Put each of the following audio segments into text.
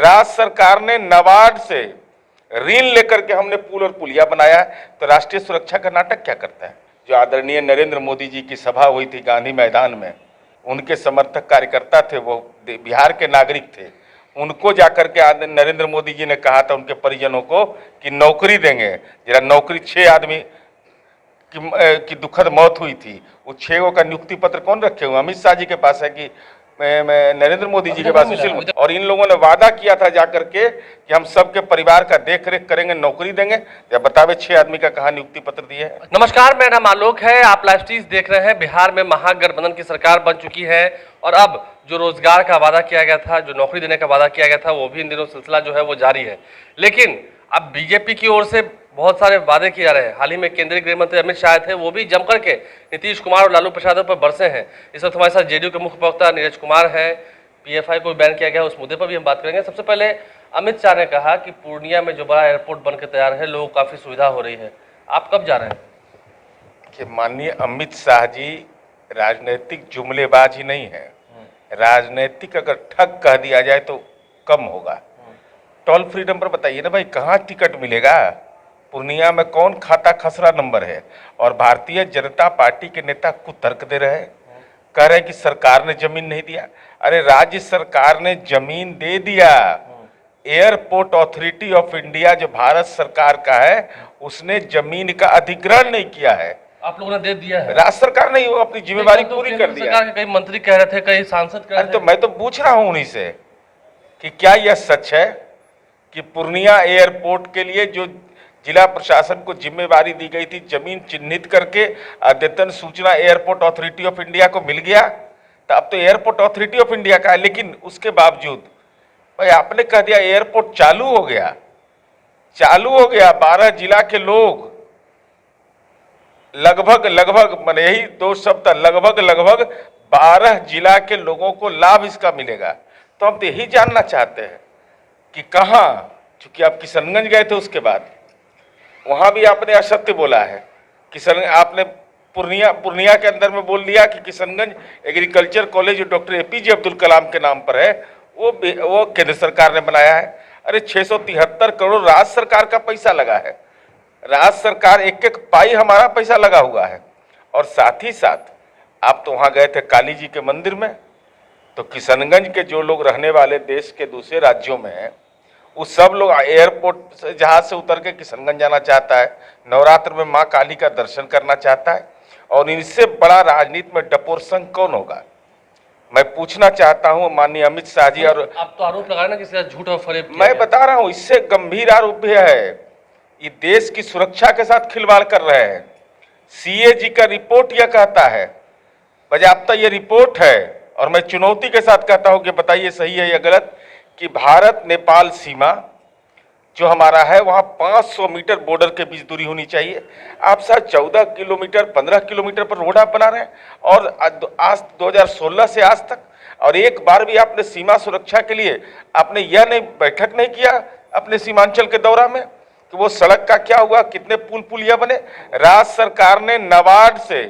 राज्य सरकार ने नाबार्ड से ऋण लेकर के हमने पुल और पुलिया बनाया है, तो राष्ट्रीय सुरक्षा का नाटक क्या करता है। जो आदरणीय नरेंद्र मोदी जी की सभा हुई थी गांधी मैदान में, उनके समर्थक कार्यकर्ता थे, वो बिहार के नागरिक थे। उनको जाकर के नरेंद्र मोदी जी ने कहा था उनके परिजनों को कि नौकरी देंगे। जरा नौकरी 6 आदमी की दुखद मौत हुई थी, वो 6 का नियुक्ति पत्र कौन रखे हुए? अमित शाह जी के पास है कि मैं नरेंद्र मोदी जी के पास? और इन लोगों ने वादा किया था जाकर के कि हम सबके परिवार का देख रेख करेंगे, नौकरी देंगे। जब बतावे 6 आदमी का कहा नियुक्ति पत्र दिए है। नमस्कार, मेरा नाम आलोक है, आप लाइव स्ट्रीम देख रहे हैं। बिहार में महागठबंधन की सरकार बन चुकी है और अब जो रोजगार का वादा किया गया था, जो नौकरी देने का वादा किया गया था, वो भी इन दिनों सिलसिला जो है वो जारी है। लेकिन अब बीजेपी की ओर से बहुत सारे वादे किए जा रहे हैं। हाल ही में केंद्रीय गृह मंत्री अमित शाह थे, वो भी जमकर के नीतीश कुमार और लालू प्रसाद पर बरसे हैं। इस वक्त हमारे साथ जेडीयू के मुख्य प्रवक्ता नीरज कुमार है। पीएफआई को बैन किया गया, उस मुद्दे पर भी हम बात करेंगे। सबसे पहले अमित शाह ने कहा कि पूर्णिया में जो बड़ा एयरपोर्ट बनकर तैयार है, लोगों को काफी सुविधा हो रही है। आप कब जा रहे हैं? कि माननीय अमित शाह जी राजनीतिक जुमलेबाज ही नहीं है, राजनीतिक अगर ठग कह दिया जाए तो कम होगा। टोल फ्री नंबर बताइए ना भाई, कहाँ टिकट मिलेगा? पूर्णिया में कौन खाता खसरा नंबर है? और भारतीय जनता पार्टी के नेता कुतर्क दे रहे हैं, कह रहे हैं कि सरकार ने जमीन नहीं दिया। अरे राज्य सरकार ने जमीन दे दिया। एयरपोर्ट अथॉरिटी ऑफ इंडिया जो भारत सरकार का है, उसने जमीन का अधिग्रहण नहीं किया है। आप लोगों ने दे दिया है? राज्य सरकार ने अपनी जिम्मेदारी पूरी कर दिया। कई मंत्री कह रहे थे, कई सांसद कह रहे थे। तो मैं तो पूछ रहा हूं उन्हीं से कि क्या यह सच है कि पूर्णिया एयरपोर्ट के लिए जो जिला प्रशासन को जिम्मेदारी दी गई थी, जमीन चिन्हित करके अद्यतन सूचना एयरपोर्ट अथॉरिटी ऑफ इंडिया को मिल गया? तो अब तो एयरपोर्ट अथॉरिटी ऑफ इंडिया का है, लेकिन उसके बावजूद भाई आपने कह दिया एयरपोर्ट चालू हो गया। 12 जिला के लोग लगभग मैंने यही 2 शब्द, लगभग 12 जिला के लोगों को लाभ इसका मिलेगा। तो हम तो यही जानना चाहते हैं कि कहाँ, चूंकि आप किशनगंज गए थे, उसके बाद वहां भी आपने असत्य बोला है। आपने पूर्णिया के अंदर में बोल दिया कि Kishanganj agriculture college doctor APJ Abdul Kalam के नाम पर है, वो केंद्र सरकार ने बनाया है। अरे 673 करोड़ राज्य सरकार का पैसा लगा है। राज्य सरकार एक पाई हमारा पैसा लगा हुआ है। और साथ ही साथ आप तो वहां गए थे काली जी के मंदिर में, तो किशनगंज के जो लोग रहने वाले देश के दूसरे राज्यों में हैं, वो सब लोग एयरपोर्ट से जहाज से उतर के किशनगंज जाना चाहता है, नवरात्र में माँ काली का दर्शन करना चाहता है। और इनसे बड़ा राजनीति में डपोर संघ कौन होगा? मैं पूछना चाहता हूं माननीय अमित शाह जी। और आप तो आरोप लगा रहे हैं कि झूठ और फरेब। मैं बता रहा हूं, इससे गंभीर आरोप है। ये देश की सुरक्षा के साथ खिलवाड़ कर रहे हैं। सीएजी का रिपोर्ट यह कहता है, बाजाबता ये रिपोर्ट है, और मैं चुनौती के साथ कहता हूं कि बताइए सही है या गलत, कि भारत नेपाल सीमा जो हमारा है, वहां 500 मीटर बॉर्डर के बीच दूरी होनी चाहिए। आप सर 14 किलोमीटर 15 किलोमीटर पर रोड आप बना रहे हैं, और आज 2016 से आज तक, और एक बार भी आपने सीमा सुरक्षा के लिए आपने यह नहीं बैठक नहीं किया अपने सीमांचल के दौरा में कि वो सड़क का क्या हुआ, कितने पुल पुलिया बने। राज्य सरकार ने नाबार्ड से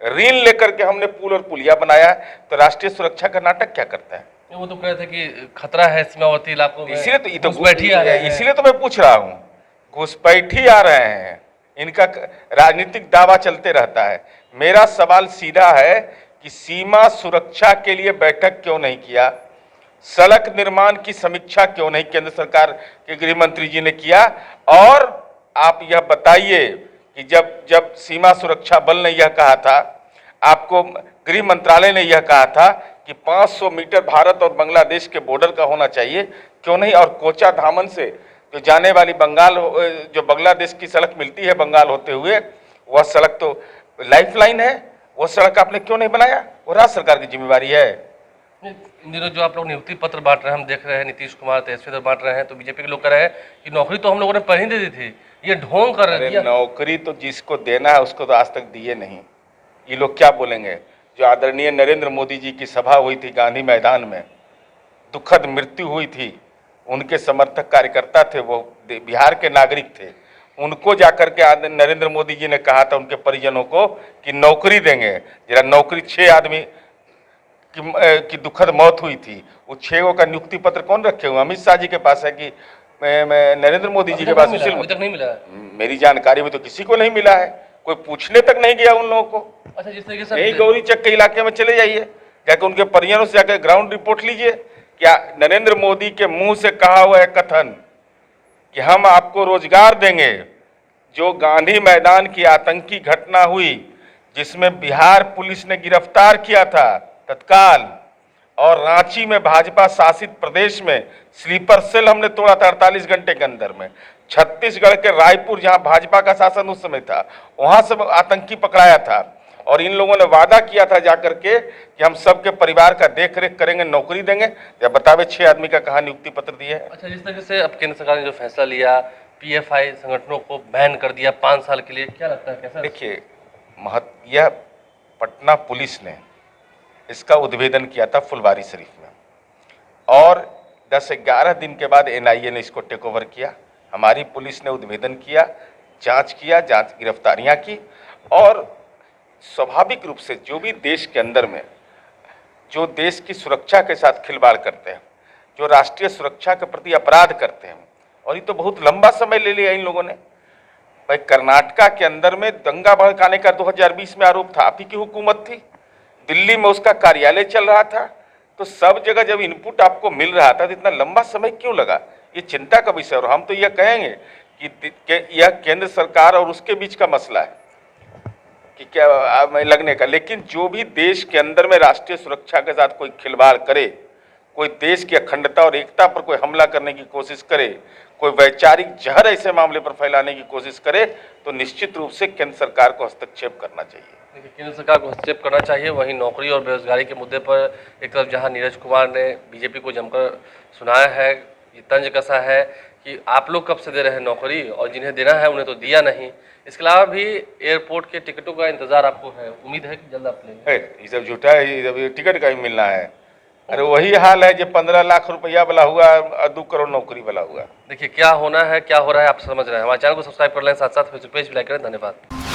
ऋण लेकर के हमने पुल और पुलिया बनाया है, तो राष्ट्रीय सुरक्षा का नाटक क्या करता है? वो तो कह रहे थे कि खतरा है सीमावर्ती इलाकों में, इसीलिए तो घुसपैठी आ रहे हैं। इसीलिए तो मैं पूछ रहा हूँ, घुसपैठी आ रहे हैं, इनका राजनीतिक दावा चलते रहता है। मेरा सवाल सीधा है कि सीमा सुरक्षा के लिए बैठक क्यों नहीं किया? सड़क निर्माण की समीक्षा क्यों नहीं केंद्र सरकार के गृह मंत्री जी ने किया? और आप यह बताइए कि जब सीमा सुरक्षा बल ने यह कहा था, आपको गृह मंत्रालय ने यह कहा था कि 500 मीटर भारत और बांग्लादेश के बॉर्डर का होना चाहिए, क्यों नहीं? और कोचा धामन से जो जाने वाली जो बांग्लादेश की सड़क मिलती है बंगाल होते हुए, वह सड़क तो लाइफलाइन है, वो सड़क आपने क्यों नहीं बनाया? वो राज्य सरकार की जिम्मेवारी है। इन दिनों जो आप लोग नियुक्ति पत्र बांट रहे हैं, हम देख रहे हैं नीतीश कुमार तेजस्वी बांट रहे हैं, तो बीजेपी के लोग कह रहे हैं कि नौकरी तो हम लोगों ने पहले दे दी थी, ये ढोंग कर रहे हैं। नौकरी तो जिसको देना है उसको तो आज तक दिए नहीं। ये लोग क्या बोलेंगे? जो आदरणीय नरेंद्र मोदी जी की सभा हुई थी गांधी मैदान में, दुखद मृत्यु हुई थी, उनके समर्थक कार्यकर्ता थे, वो बिहार के नागरिक थे। उनको जाकर के नरेंद्र मोदी जी ने कहा था उनके परिजनों को कि नौकरी देंगे। जरा नौकरी 6 आदमी की दुखद मौत हुई थी, वो 6 का नियुक्ति पत्र कौन रखे हुए? अमित शाह जी के पास है कि मैं नरेंद्र मोदी जी के पास? अभी तक नहीं मिला है। मेरी जानकारी में तो किसी को नहीं मिला है, कोई पूछने तक नहीं गया उन लोगों को। अच्छा, जिस तरीके से यही गौरी चक के इलाके में चले जाइए, जाकर उनके परिजनों से जाकर ग्राउंड रिपोर्ट लीजिए। क्या नरेंद्र मोदी के मुंह से कहा हुआ है कथन कि हम आपको रोजगार देंगे, जो गांधी मैदान की आतंकी घटना हुई जिसमें बिहार पुलिस ने गिरफ्तार किया था तत्काल, और रांची में भाजपा शासित प्रदेश में स्लीपर सेल हमने तोड़ा था 48 घंटे के अंदर में, छत्तीसगढ़ के रायपुर जहां भाजपा का शासन उस समय था वहां से आतंकी पकड़ाया था, और इन लोगों ने वादा किया था जाकर के कि हम सबके परिवार का देख रेख करेंगे, नौकरी देंगे। जब बतावे 6 आदमी का कहा नियुक्ति पत्र दिए है। अच्छा, जिस तरीके से अब केंद्र सरकार ने जो फैसला लिया, पीएफआई संगठनों को बैन कर दिया 5 साल के लिए, क्या लगता है कैसा? देखिए, यह पटना पुलिस ने इसका उद्भेदन किया था फुलवारी शरीफ में, और 10-11 दिन के बाद एनआईए ने इसको टेक ओवर किया। हमारी पुलिस ने उद्भेदन किया, जांच गिरफ्तारियां की, और स्वाभाविक रूप से जो भी देश के अंदर में जो देश की सुरक्षा के साथ खिलवाड़ करते हैं, जो राष्ट्रीय सुरक्षा के प्रति अपराध करते हैं, और ये तो बहुत लंबा समय ले लिया इन लोगों ने। भाई, कर्नाटका के अंदर में दंगा भड़काने का 2020 में आरोप था, आप ही की हुकूमत थी, दिल्ली में उसका कार्यालय चल रहा था, तो सब जगह जब इनपुट आपको मिल रहा था तो इतना लंबा समय क्यों लगा? ये चिंता का विषय। और हम तो यह कहेंगे कि यह केंद्र सरकार और उसके बीच का मसला है कि क्या लगने का, लेकिन जो भी देश के अंदर में राष्ट्रीय सुरक्षा के साथ कोई खिलवाड़ करे, कोई देश की अखंडता और एकता पर कोई हमला करने की कोशिश करे, कोई वैचारिक जहर ऐसे मामले पर फैलाने की कोशिश करे, तो निश्चित रूप से केंद्र सरकार को हस्तक्षेप करना चाहिए। देखिए, केंद्र सरकार को हस्तक्षेप करना चाहिए। वहीं नौकरी और बेरोजगारी के मुद्दे पर एक तरफ जहां नीरज कुमार ने बीजेपी को जमकर सुनाया है, ये तंज कसा है कि आप लोग कब से दे रहे हैं नौकरी, और जिन्हें देना है उन्हें तो दिया नहीं। इसके अलावा भी एयरपोर्ट के टिकटों का इंतजार आपको है, उम्मीद है कि जल्द आप लेंगे? ये सब झूठा है, ये सब टिकट का ही मिलना है। अरे वही हाल है जो 15 लाख रुपया वाला हुआ और 2 करोड़ नौकरी वाला हुआ। देखिए, क्या होना है क्या हो रहा है आप समझ रहे हैं। हमारे चैनल को सब्सक्राइब कर लें, साथ साथ फेसबुक पेज भी लाइक करें। धन्यवाद।